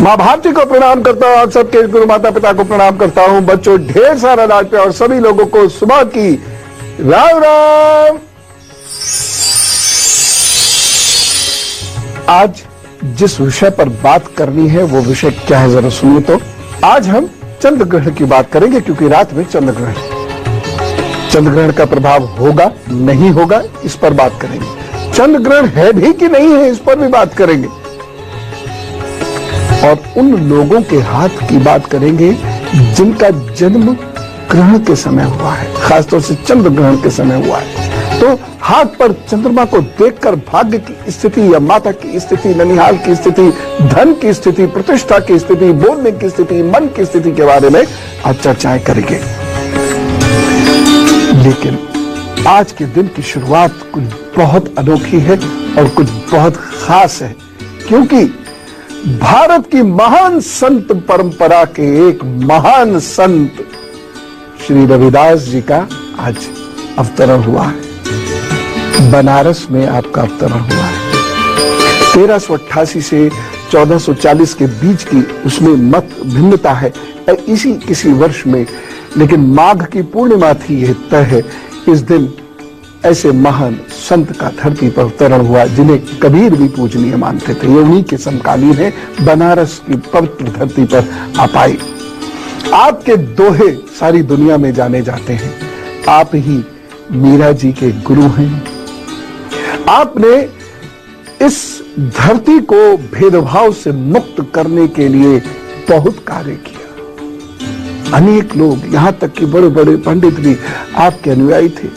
माँ भारती को प्रणाम करता हूँ, आप सबके गुरु माता पिता को प्रणाम करता हूँ। बच्चों ढेर सारा लाड प्यार और सभी लोगों को सुबह की राम राम। आज जिस विषय पर बात करनी है वो विषय क्या है जरा सुनिए। तो आज हम चंद्र ग्रहण की बात करेंगे, क्योंकि रात में चंद्र ग्रहण है। चंद्र ग्रहण का प्रभाव होगा नहीं होगा इस पर बात करेंगे। चंद्र ग्रहण है भी कि नहीं है इस पर भी बात करेंगे, और उन लोगों के हाथ की बात करेंगे जिनका जन्म ग्रहण के समय हुआ है, खासतौर से चंद्र ग्रहण के समय हुआ है। तो हाथ पर चंद्रमा को देखकर भाग्य की स्थिति या माता की स्थिति, ननिहाल की स्थिति, धन की स्थिति, प्रतिष्ठा की स्थिति, बोलने की स्थिति, मन की स्थिति के बारे में आज चर्चाएं करेंगे। लेकिन आज के दिन की शुरुआत कुछ बहुत अनोखी है और कुछ बहुत खास है, क्योंकि भारत की महान संत परंपरा के एक महान संत श्री रविदास जी का आज अवतरण हुआ है। बनारस में आपका अवतरण हुआ है। 1388 से 1440 के बीच की उसमें मत भिन्नता है इसी किसी वर्ष में, लेकिन माघ की पूर्णिमा थी, यह तय है। इस दिन ऐसे महान संत का धरती पर अवतरण हुआ जिन्हें कबीर भी पूजनीय मानते थे। ये उन्हीं के समकालीन है, बनारस की पवित्र धरती पर आप आए। आपके दोहे सारी दुनिया में जाने जाते हैं। आप ही मीरा जी के गुरु हैं। आपने इस धरती को भेदभाव से मुक्त करने के लिए बहुत कार्य किया। अनेक लोग, यहां तक कि बड़े बड़े पंडित भी आपके अनुयायी थे।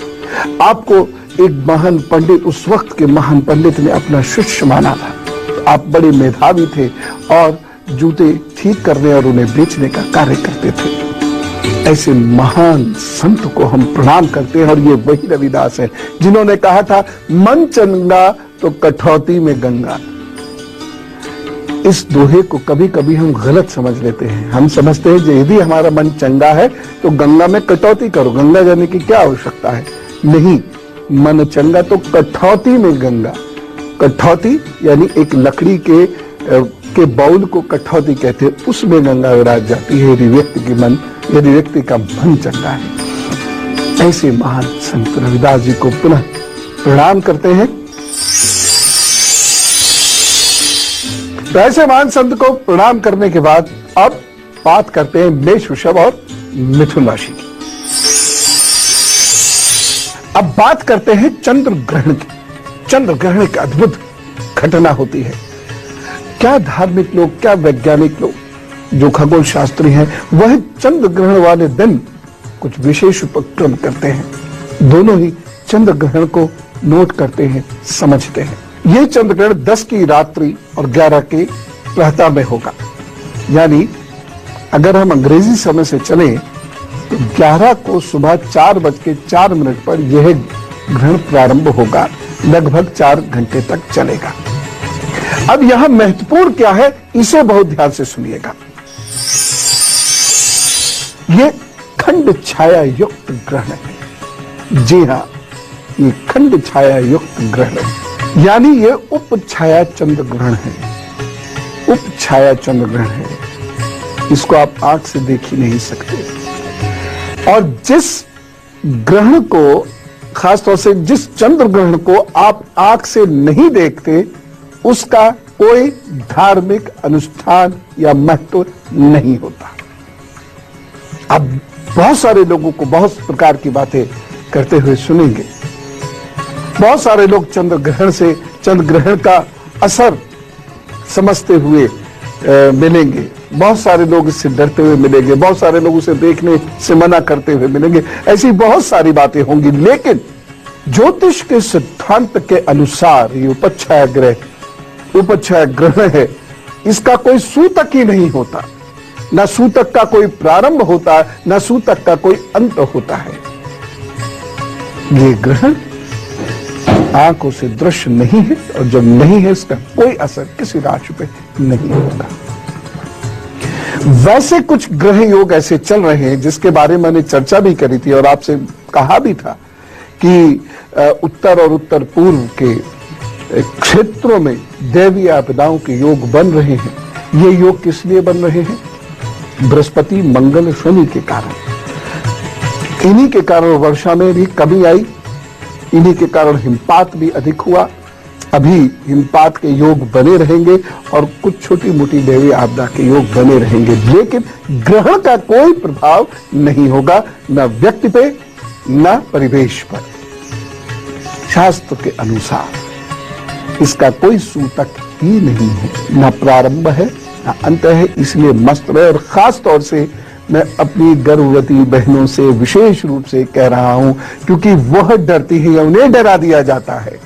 आपको एक महान पंडित, उस वक्त के महान पंडित ने अपना शिष्य माना था। आप बड़े मेधावी थे और जूते ठीक करने और उन्हें बेचने का कार्य करते थे। ऐसे महान संत को हम प्रणाम करते हैं, और ये वही रविदास है जिन्होंने कहा था, मन चंगा तो कठौती में गंगा। इस दोहे को कभी कभी हम गलत समझ लेते हैं। हम समझते हैं कि यदि हमारा मन चंगा है तो गंगा में कटौती करो, गंगा जाने की क्या आवश्यकता है। नहीं, मन चंगा तो कठौती में गंगा। कठौती यानी एक लकड़ी के बाउल को कठौती कहते हैं, उसमें गंगा विराज जाती है यदि व्यक्ति का मन चंगा है। ऐसे महान संत रविदास जी को पुनः प्रणाम करते हैं। तो ऐसे महान संत को प्रणाम करने के बाद अब बात करते हैं मेष, वृषभ और मिथुन राशि की। अब बात करते हैं चंद्र ग्रहण की। चंद्र ग्रहण की अद्भुत घटना होती है। क्या धार्मिक लोग, क्या वैज्ञानिक लोग, जो खगोल शास्त्री हैं, वह चंद्र ग्रहण वाले दिन कुछ विशेष उपक्रम करते हैं। दोनों ही चंद्र ग्रहण को नोट करते हैं, समझते हैं। यह चंद्र ग्रहण 10 की रात्रि और 11 के प्रातः में होगा। यानी अगर हम अंग्रेजी समय से चलें तो 11 को सुबह 4:04 पर यह ग्रहण प्रारंभ होगा, लगभग 4 घंटे तक चलेगा। अब यहां महत्वपूर्ण क्या है, इसे बहुत ध्यान से सुनिएगा। यह खंड छाया युक्त ग्रहण है। जी हां, ये खंड छाया युक्त ग्रहण है, यानी ये उप छाया चंद्र ग्रहण है। उप छाया चंद्र ग्रहण है, इसको आप आंख से देख ही नहीं सकते। और जिस ग्रहण को, खासतौर से जिस चंद्र ग्रहण को आप आंख से नहीं देखते, उसका कोई धार्मिक अनुष्ठान या महत्व नहीं होता। अब बहुत सारे लोगों को बहुत प्रकार की बातें करते हुए सुनेंगे। बहुत सारे लोग चंद्र ग्रहण का असर समझते हुए मिलेंगे। बहुत सारे लोग इससे डरते हुए मिलेंगे। बहुत सारे लोग उसे देखने से मना करते हुए मिलेंगे। ऐसी बहुत सारी बातें होंगी, लेकिन ज्योतिष के सिद्धांत के अनुसार ये उपच्छाया ग्रहण है, इसका कोई सूतक ही नहीं होता। ना सूतक का कोई प्रारंभ होता है, ना सूतक का कोई अंत होता है। ये ग्रहण आंखों से दृश्य नहीं है, और जब नहीं है इसका कोई असर किसी राशि पे नहीं होगा। वैसे कुछ ग्रह योग ऐसे चल रहे हैं जिसके बारे में मैंने चर्चा भी करी थी और आपसे कहा भी था कि उत्तर और उत्तर पूर्व के क्षेत्रों में दैवीय आपदाओं के योग बन रहे हैं। ये योग किस लिए बन रहे हैं? बृहस्पति मंगल शनि के कारण। इन्हीं के कारण वर्षा में भी कमी आई, इन्हीं के कारण हिमपात भी अधिक हुआ। अभी हिमपात के योग बने रहेंगे और कुछ छोटी मोटी दैवीय आपदा के योग बने रहेंगे, लेकिन ग्रहण का कोई प्रभाव नहीं होगा, न व्यक्ति पे न परिवेश पर। शास्त्र के अनुसार इसका कोई सूतक ही नहीं है, न प्रारंभ है न अंत है, इसलिए मस्त रहे। और खास तौर से मैं अपनी गर्भवती बहनों से विशेष रूप से कह रहा हूं, क्योंकि वह डरती है या उन्हें डरा दिया जाता है।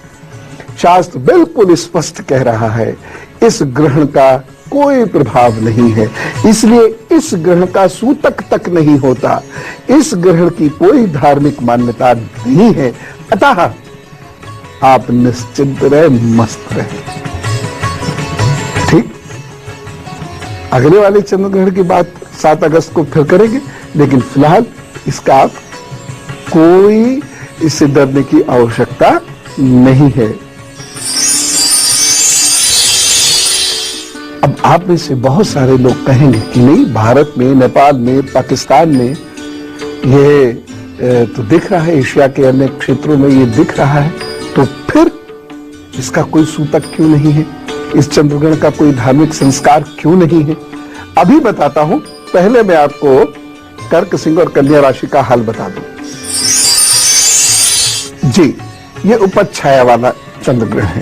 शास्त्र बिल्कुल स्पष्ट कह रहा है, इस ग्रहण का कोई प्रभाव नहीं है, इसलिए इस ग्रहण का सूतक तक नहीं होता, इस ग्रहण की कोई धार्मिक मान्यता नहीं है। अतः आप निश्चिंत रहे, मस्त रहे। ठीक, अगले वाले चंद्र ग्रहण की बात 7 अगस्त को फिर करेंगे, लेकिन फिलहाल इसका आप कोई इससे डरने की आवश्यकता नहीं है। अब आप में से बहुत सारे लोग कहेंगे कि नहीं, भारत में, नेपाल में, पाकिस्तान में ये तो दिख रहा है, एशिया के अन्य क्षेत्रों में ये दिख रहा है, तो फिर इसका कोई सूतक क्यों नहीं है? इस चंद्रग्रहण का कोई धार्मिक संस्कार क्यों नहीं है? अभी बताता हूं। पहले मैं आपको कर्क, सिंह और कन्या राशि का हाल बता दूं। जी, ये उपज छाया वाला चंद्रग्रहण है,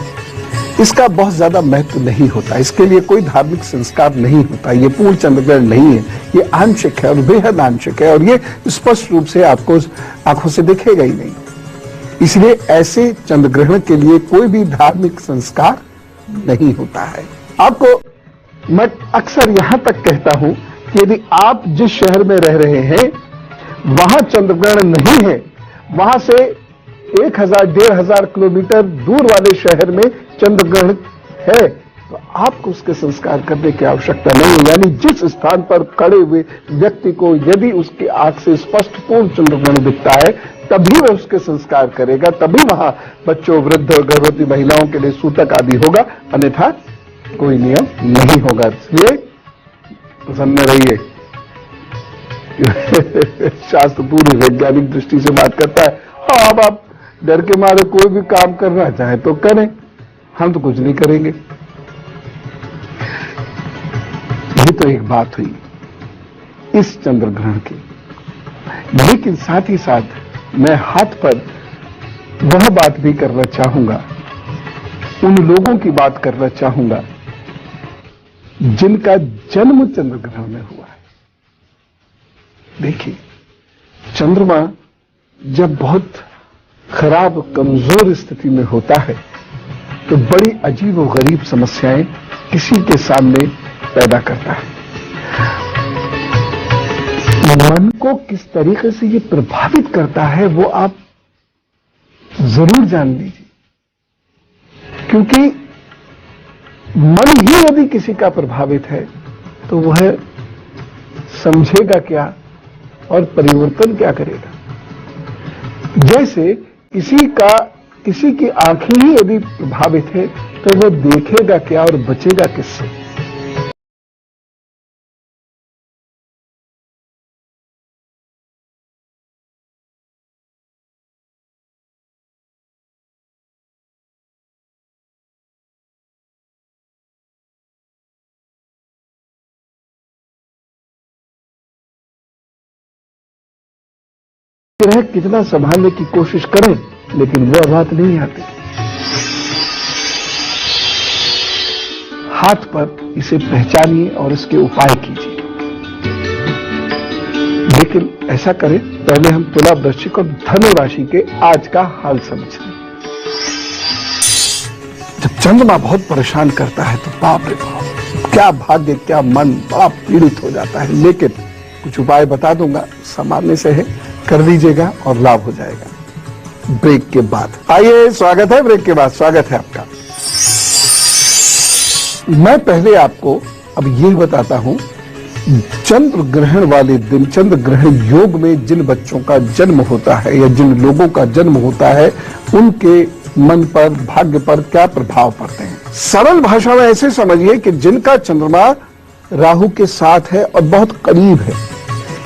इसका बहुत ज्यादा महत्व नहीं होता, इसके लिए कोई धार्मिक संस्कार नहीं होता, ये पूर्ण चंद्रग्रहण नहीं है, ये आंशिक है और बेहद आंशिक है, और ये स्पष्ट रूप से आपको आंखों से दिखेगा ही नहीं। इसलिए ऐसे चंद्रग्रहण के लिए कोई भी धार्मिक संस्कार नहीं होता है। आपको मैं अक्सर यहां तक कहता हूं कि यदि आप जिस शहर में रह रहे हैं वहां चंद्रग्रहण नहीं है, वहां से 1000-1500 किलोमीटर दूर वाले शहर में चंद्रग्रहण है, तो आपको उसके संस्कार करने की आवश्यकता नहीं है। यानी जिस स्थान पर खड़े हुए व्यक्ति को यदि उसकी आंख से स्पष्ट पूर्ण चंद्रग्रहण दिखता है, तभी वह उसके संस्कार करेगा, तभी वहां बच्चों, वृद्ध और गर्भवती महिलाओं के लिए सूतक आदि होगा, अन्यथा कोई नियम नहीं होगा। इसलिए प्रसन्न रहिए। शास्त्र पूरी वैज्ञानिक दृष्टि से बात करता है। हाँ, अब आप डर के मारे कोई भी काम करना चाहे तो करें, हम तो कुछ नहीं करेंगे। ये तो एक बात हुई इस चंद्रग्रहण की, लेकिन साथ ही साथ मैं हाथ पर वह बात भी करना चाहूंगा, उन लोगों की बात करना चाहूंगा जिनका जन्म चंद्रग्रहण में हुआ है। देखिए, चंद्रमा जब बहुत खराब, कमजोर स्थिति में होता है तो बड़ी अजीब और गरीब समस्याएं किसी के सामने पैदा करता है। मन को किस तरीके से ये प्रभावित करता है वो आप जरूर जान लीजिए, क्योंकि मन ही यदि किसी का प्रभावित है तो वह समझेगा क्या और परिवर्तन क्या करेगा। जैसे किसी की आंखें ही यदि प्रभावित है तो वह देखेगा क्या और बचेगा किससे। ग्रह कितना संभालने की कोशिश करें, लेकिन वह बात नहीं आती। हाथ पर इसे पहचानिए और इसके उपाय कीजिए। लेकिन ऐसा करें, पहले हम तुला, वृश्चिक और धनु राशि के आज का हाल समझ लें। जब चंद्रमा बहुत परेशान करता है तो बाप रे बाप, क्या भाग्य, क्या मन बड़ा पीड़ित हो जाता है। लेकिन कुछ उपाय बता दूंगा, सामान्य से है, कर लीजिएगा और लाभ हो जाएगा। ब्रेक के बाद आइए, स्वागत है ब्रेक के बाद, स्वागत है आपका। मैं पहले आपको अब ये बताता हूं, चंद्र ग्रहण वाले दिन, चंद्र ग्रहण योग में जिन बच्चों का जन्म होता है या जिन लोगों का जन्म होता है, उनके मन पर, भाग्य पर क्या प्रभाव पड़ते हैं। सरल भाषा में ऐसे समझिए कि जिनका चंद्रमा राहु के साथ है और बहुत करीब है,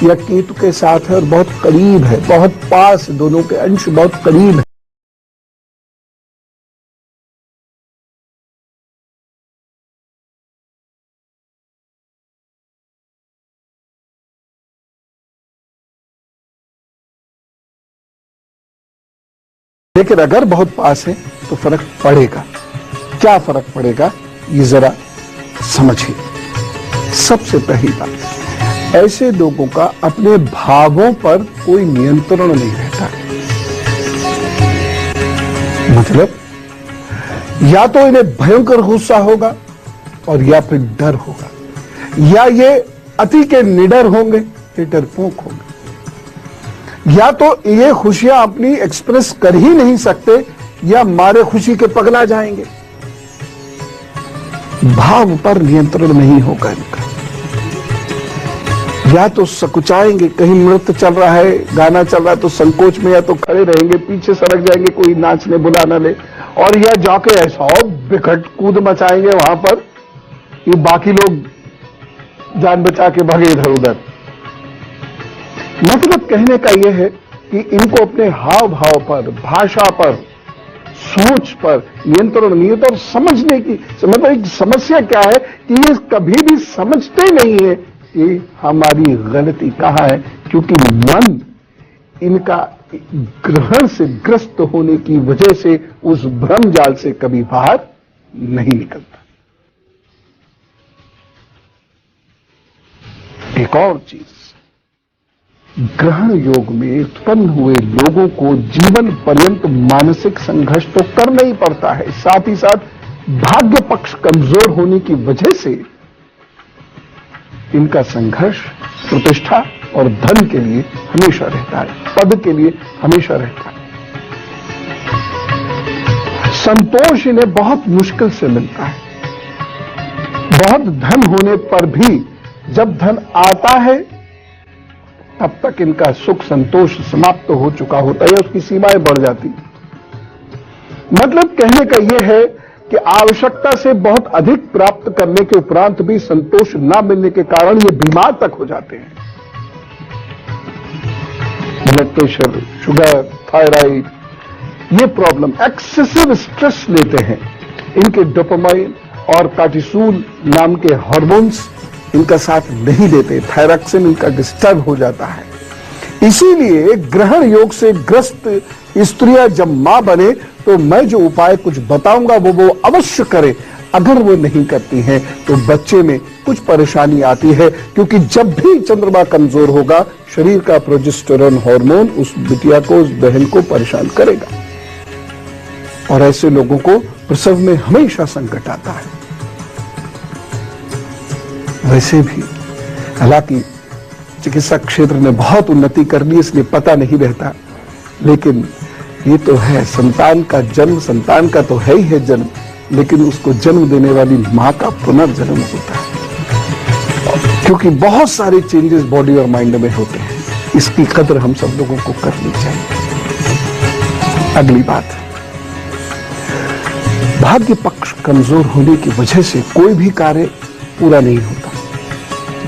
या केतु के साथ है और बहुत करीब है, बहुत पास, दोनों के अंश बहुत करीब है, लेकिन अगर बहुत पास है तो फर्क पड़ेगा। क्या फर्क पड़ेगा ये जरा समझिए। सबसे पहली बात, ऐसे लोगों का अपने भावों पर कोई नियंत्रण नहीं रहता। मतलब या तो इन्हें भयंकर गुस्सा होगा और या फिर डर होगा, या ये अति के निडर होंगे, ये डरपोक होंगे, या तो ये खुशियां अपनी एक्सप्रेस कर ही नहीं सकते या मारे खुशी के पगला जाएंगे। भाव पर नियंत्रण नहीं होगा इनका। या तो सकुचाएंगे, कहीं नृत्य चल रहा है, गाना चल रहा है तो संकोच में या तो खड़े रहेंगे, पीछे सरक जाएंगे, कोई नाचने बुलाना ले, और या जाके ऐसा बिकट कूद मचाएंगे वहां पर कि बाकी लोग जान बचा के भागे इधर उधर। मतलब कहने का यह है कि इनको अपने हाव भाव पर, भाषा पर, सोच पर नियंत्रण नहीं होता। और समझने की मतलब एक समस्या क्या है कि ये कभी भी समझते नहीं है कि हमारी गलती कहां है, क्योंकि मन इनका ग्रहण से ग्रस्त होने की वजह से उस भ्रम जाल से कभी बाहर नहीं निकलता। एक और चीज, ग्रहण योग में उत्पन्न हुए लोगों को जीवन पर्यंत मानसिक संघर्ष तो करना ही पड़ता है, साथ ही साथ भाग्य पक्ष कमजोर होने की वजह से इनका संघर्ष प्रतिष्ठा और धन के लिए हमेशा रहता है, पद के लिए हमेशा रहता है। संतोष इन्हें बहुत मुश्किल से मिलता है। बहुत धन होने पर भी जब धन आता है तब तक इनका सुख संतोष समाप्त तो हो चुका होता है, उसकी सीमाएं बढ़ जाती। मतलब कहने का यह है कि आवश्यकता से बहुत अधिक प्राप्त करने के उपरांत भी संतोष न मिलने के कारण ये बीमार तक हो जाते हैं। ब्लड प्रेशर, शुगर, थायराइड, ये प्रॉब्लम, एक्सेसिव स्ट्रेस लेते हैं, इनके डोपामाइन और कार्टिसोल नाम के हार्मोन्स इनका साथ नहीं देते, थायरॉक्सिन इनका डिस्टर्ब हो जाता है। इसीलिए ग्रहण योग से ग्रस्त स्त्रियां जब मां बने तो मैं जो उपाय कुछ बताऊंगा वो अवश्य करें। अगर वो नहीं करती हैं तो बच्चे में कुछ परेशानी आती है, क्योंकि जब भी चंद्रमा कमजोर होगा शरीर का प्रोजेस्टेरोन हार्मोन उस बिटिया को, उस बहन को परेशान करेगा, और ऐसे लोगों को प्रसव में हमेशा संकट आता है। वैसे भी हालांकि चिकित्सा क्षेत्र ने बहुत उन्नति कर ली, इसलिए पता नहीं रहता, लेकिन ये तो है संतान का जन्म, संतान का तो है ही है जन्म, लेकिन उसको जन्म देने वाली मां का पुनर्जन्म होता है, क्योंकि बहुत सारे चेंजेस बॉडी और माइंड में होते हैं। इसकी कदर हम सब लोगों को करनी चाहिए। अगली बात, भाग्य पक्ष कमजोर होने की वजह से कोई भी कार्य पूरा नहीं होता।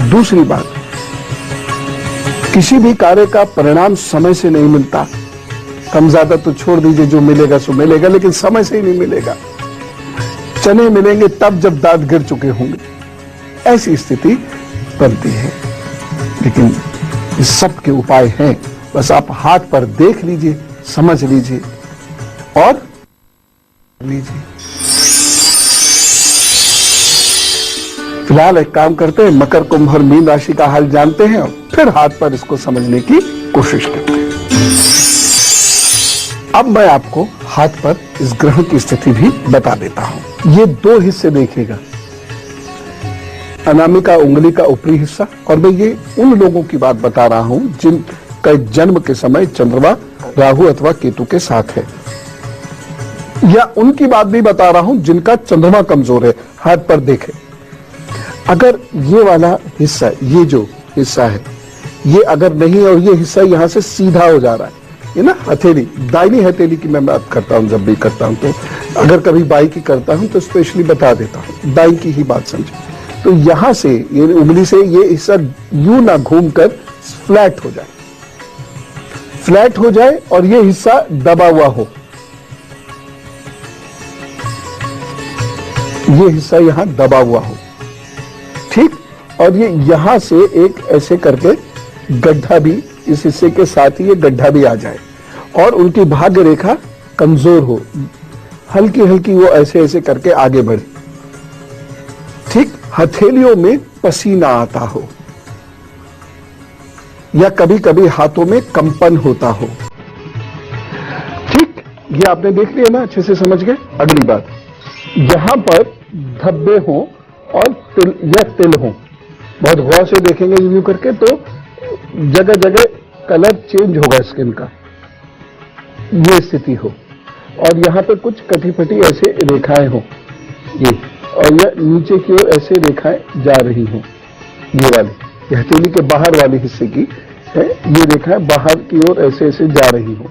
दूसरी बात, किसी भी कार्य का परिणाम समय से नहीं मिलता। कम ज्यादा तो छोड़ दीजिए, जो मिलेगा सो मिलेगा, लेकिन समय से ही नहीं मिलेगा। चने मिलेंगे तब जब दांत गिर चुके होंगे, ऐसी स्थिति बनती है। लेकिन इस सब के उपाय हैं, बस आप हाथ पर देख लीजिए, समझ लीजिए और लीजिए। फिलहाल एक काम करते हैं, मकर, कुंभ और मीन राशि का हाल जानते हैं और फिर हाथ पर इसको समझने की कोशिश करते हैं। अब मैं आपको हाथ पर इस ग्रह की स्थिति भी बता देता हूं। ये दो हिस्से देखिएगा, अनामिका उंगली का ऊपरी हिस्सा, और मैं ये उन लोगों की बात बता रहा हूं जिनका जन्म के समय चंद्रमा राहु अथवा केतु के साथ है, या उनकी बात भी बता रहा हूं जिनका चंद्रमा कमजोर है। हाथ पर देखें, अगर ये वाला हिस्सा, ये जो हिस्सा है, ये अगर नहीं और ये हिस्सा यहां से सीधा हो जा रहा है, ये ना हथेली, दाहिनी हथेली की मैं बात करता हूं, जब भी करता हूं तो, अगर कभी बाई की करता हूं तो स्पेशली बता देता हूं, दाई की ही बात समझे। तो यहां से ये उंगली से ये हिस्सा यूं ना घूमकर फ्लैट हो जाए, फ्लैट हो जाए और ये हिस्सा दबा हुआ हो, ये हिस्सा यहां दबा हुआ हो, ठीक। और ये यहां से एक ऐसे करके गड्ढा भी, इस हिस्से के साथ ही ये गड्ढा भी आ जाए और उनकी भाग्य रेखा कमजोर हो, हल्की हल्की वो ऐसे ऐसे करके आगे बढ़े, ठीक। हथेलियों में पसीना आता हो या कभी कभी हाथों में कंपन होता हो, ठीक। ये आपने देख लिया ना, अच्छे से समझ गए। अगली बात, जहां पर धब्बे हो और तिल या तिल हो, बहुत गौर से देखेंगे रिव्यू करके तो जगह जगह कलर चेंज होगा स्किन का, ये स्थिति हो, और यहां पर कुछ कटी-फटी ऐसे रेखाएं हो, ये, और यह नीचे की ओर ऐसे रेखाएं जा रही हो, ये वाली हथेली के बाहर वाले हिस्से की है, ये रेखाएं बाहर की ओर ऐसे ऐसे जा रही हो,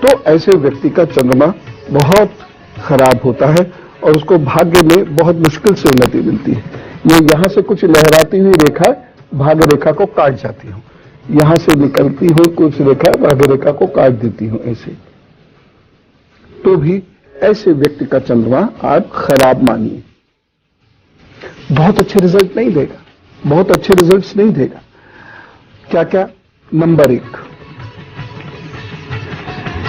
तो ऐसे व्यक्ति का चंद्रमा बहुत खराब होता है और उसको भाग्य में बहुत मुश्किल से उन्नति मिलती है। ये यहां से कुछ लहराती हुई रेखा भाग्य रेखा को काट जाती हो, यहां से निकलती हो कुछ रेखा भाग्य रेखा को काट देती हो, ऐसे। तो भी ऐसे व्यक्ति का चंद्रमा आप खराब मानिए, बहुत अच्छे रिजल्ट नहीं देगा, बहुत अच्छे रिजल्ट्स नहीं देगा। क्या क्या? नंबर 1,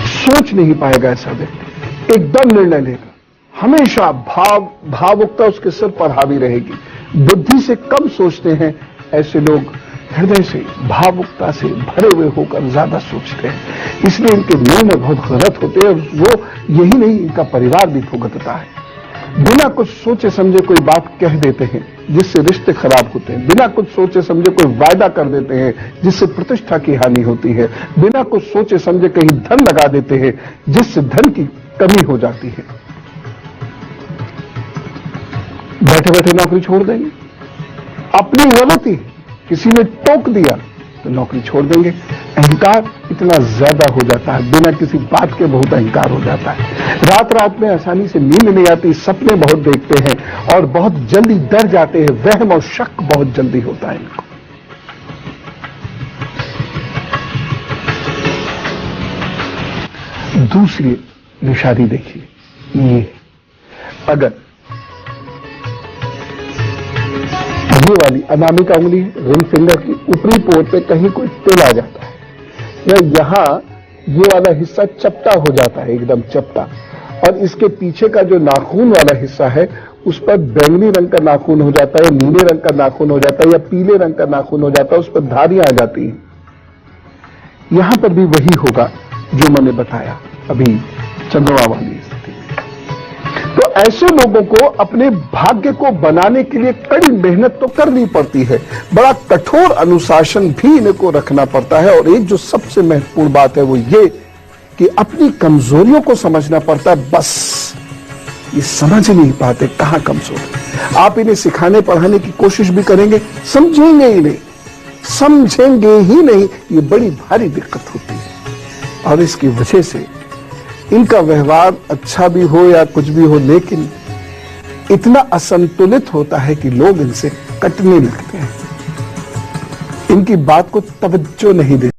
सोच नहीं पाएगा ऐसा व्यक्ति, एकदम निर्णय लेगा, हमेशा भावुकता उसके सिर पर हावी रहेगी, बुद्धि से कम सोचते हैं ऐसे लोग, हृदय से भावुकता से भरे हुए होकर ज्यादा सोचते हैं, इसलिए इनके निर्णय बहुत गलत होते हैं। वो यही नहीं, इनका परिवार भी भुगतता है। बिना कुछ सोचे समझे कोई बात कह देते हैं जिससे रिश्ते खराब होते हैं, बिना कुछ सोचे समझे कोई वायदा कर देते हैं जिससे प्रतिष्ठा की हानि होती है, बिना कुछ सोचे समझे कहीं धन लगा देते हैं जिससे धन की कमी हो जाती है। बैठे बैठे नौकरी छोड़ देंगे, अपनी गलती, किसी ने टोक दिया तो नौकरी छोड़ देंगे। अहंकार इतना ज्यादा हो जाता है, बिना किसी बात के बहुत अहंकार हो जाता है। रात रात में आसानी से नींद नहीं आती, सपने बहुत देखते हैं और बहुत जल्दी डर जाते हैं, वहम और शक बहुत जल्दी होता है इनको। दूसरी निशानी देखिए, ये अगर ये वाली अनामिका उंगली रिंग फिंगर की ऊपरी पोर पे कहीं कोई तिल आ जाता है या यहां ये वाला हिस्सा चपटा हो जाता है, एकदम चपटा, और इसके पीछे का जो नाखून वाला हिस्सा है उस पर बैंगनी रंग का नाखून हो जाता है, नीले रंग का नाखून हो जाता है या पीले रंग का नाखून हो जाता है, उस पर धारियां आ जाती हैं। यहां पर भी वही होगा जो मैंने बताया अभी चंद्रमा वाली स्थिति। तो ऐसे लोगों को अपने भाग्य को बनाने के लिए कड़ी मेहनत तो करनी पड़ती है, बड़ा कठोर अनुशासन भी इनको रखना पड़ता है। और एक जो सबसे महत्वपूर्ण बात है वो ये कि अपनी कमजोरियों को समझना पड़ता है। बस ये समझ नहीं पाते कहां कमजोर है। आप इन्हें सिखाने पढ़ाने की कोशिश भी करेंगे, समझेंगे ही नहीं, समझेंगे ही नहीं। ये बड़ी भारी दिक्कत होती है और इसकी वजह से इनका व्यवहार अच्छा भी हो या कुछ भी हो, लेकिन इतना असंतुलित होता है कि लोग इनसे कटने लगते हैं, इनकी बात को तवज्जो नहीं देते।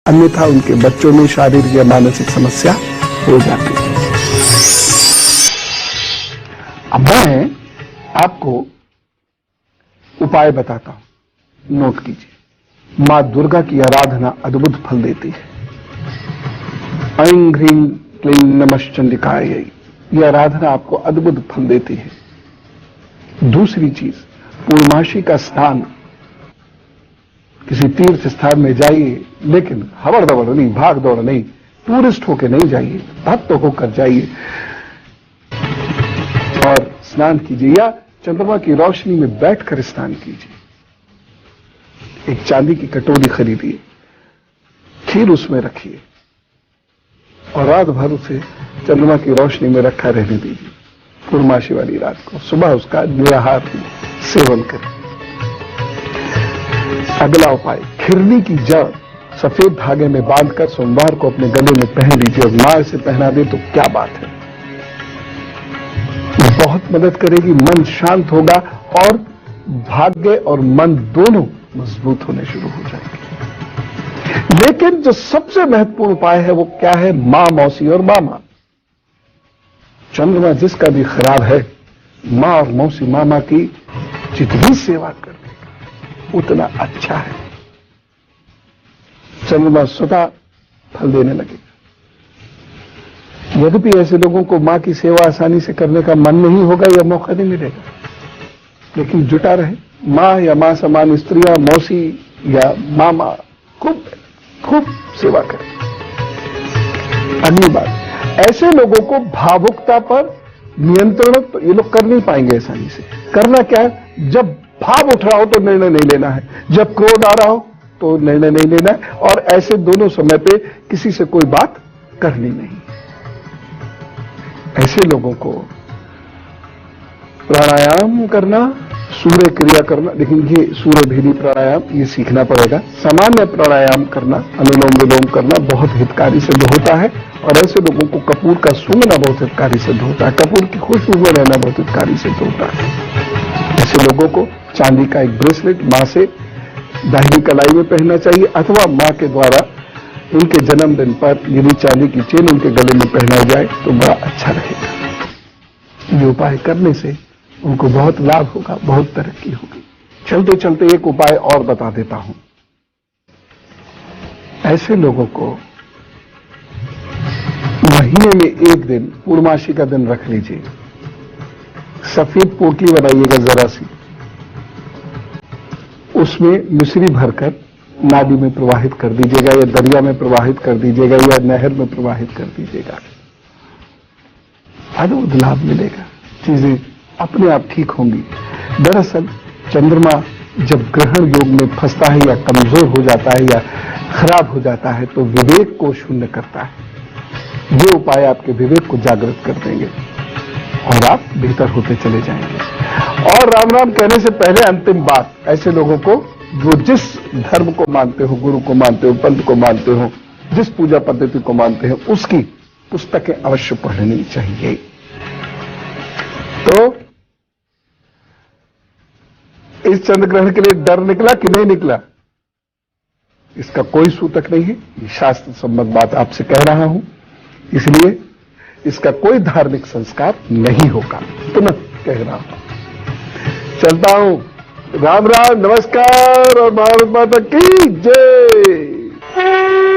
अन्यथा उनके बच्चों में शारीरिक या मानसिक समस्या हो जाती है। अब मैं आपको उपाय बताता हूं, नोट कीजिए। मां दुर्गा की आराधना अद्भुत फल देती है। ऐं ह्रीं क्लीं नमश्चंडिकायै, यह आराधना आपको अद्भुत फल देती है। दूसरी चीज, पूर्णमासी का स्नान, किसी तीर्थ स्थान में जाइए, लेकिन हवड़ दवड़ नहीं, भाग दौड़ नहीं, टूरिस्ट होकर नहीं जाइए, भक्त होकर जाइए। और स्नान कीजिए, या चंद्रमा की रोशनी में बैठकर स्नान कीजिए। एक चांदी की कटोरी खरीदिए, खीर उसमें रखिए और रात भर उसे चंद्रमा की रोशनी में रखा रहने दीजिए। पूर्णमासी वाली रात को सुबह उसका निराहार सेवन करें। अगला उपाय, खिरनी की जड़ सफेद धागे में बांधकर सोमवार को अपने गले में पहन लीजिए और मां से पहना दे तो क्या बात है, बहुत मदद करेगी। मन शांत होगा और भाग्य और मन दोनों मजबूत होने शुरू हो जाएंगे। लेकिन जो सबसे महत्वपूर्ण उपाय है वो क्या है? मां, मौसी और मामा। चंद्रमा जिसका भी खराब है, मां और मौसी मामा की जितनी सेवा करने उतना अच्छा है। चंद्रमा स्वतः फल देने लगेगा। यद्यपि ऐसे लोगों को मां की सेवा आसानी से करने का मन नहीं होगा या मौका नहीं मिलेगा, लेकिन जुटा रहे। मां या मां समान स्त्रियां, मौसी या मामा खूब खूब सेवा करें। अगली बात, ऐसे लोगों को भावुकता पर नियंत्रण तो ये लोग कर नहीं पाएंगे आसानी से। करना क्या है? जब भाव उठ रहा हो तो निर्णय नहीं लेना है, जब क्रोध आ रहा हो तो निर्णय नहीं लेना है, और ऐसे दोनों समय पे किसी से कोई बात करनी नहीं। ऐसे लोगों को प्राणायाम करना, सूर्य क्रिया करना, लेकिन ये सूर्य भेदी प्राणायाम ये सीखना पड़ेगा। सामान्य प्राणायाम करना, अनुलोम विलोम करना बहुत हितकारी सिद्ध होता है, और ऐसे लोगों को कपूर का सूंघना बहुत हितकारी सिद्ध होता है। कपूर की खुशबू में रहना बहुत हितकारी सिद्ध होता है। ऐसे लोगों को चांदी का एक ब्रेसलेट मां से दाहिनी कलाई में पहनना चाहिए, अथवा मां के द्वारा उनके जन्मदिन पर यदि चांदी की चेन उनके गले में पहनाई जाए तो बड़ा अच्छा रहेगा। ये उपाय करने से उनको बहुत लाभ होगा, बहुत तरक्की होगी। चलते चलते एक उपाय और बता देता हूं। ऐसे लोगों को महीने में एक दिन, पूर्णमासी का दिन रख लीजिए, सफेद पोटली बनाइएगा जरा सी, उसमें मिश्री भरकर नाली में प्रवाहित कर दीजिएगा, या दरिया में प्रवाहित कर दीजिएगा, या नहर में प्रवाहित कर दीजिएगा। अद्भुत लाभ मिलेगा, चीजें अपने आप ठीक होंगी। दरअसल चंद्रमा जब ग्रहण योग में फंसता है या कमजोर हो जाता है या खराब हो जाता है तो विवेक को शून्य करता है। ये उपाय आपके विवेक को जागृत कर देंगे और आप बेहतर होते चले जाएंगे। और राम राम कहने से पहले अंतिम बात, ऐसे लोगों को जो जिस धर्म को मानते हो, गुरु को मानते हो, पंथ को मानते हो, जिस पूजा पद्धति को मानते हो, उसकी पुस्तकें अवश्य पढ़नी चाहिए। तो इस चंद्र ग्रहण के लिए डर निकला कि नहीं निकला, इसका कोई सूतक नहीं है। ये शास्त्र सम्मत बात आपसे कह रहा हूं, इसलिए इसका कोई धार्मिक संस्कार नहीं होगा, पुनः कह रहा हूं। चलता हूं। राम राम, नमस्कार और भारत माता की जय।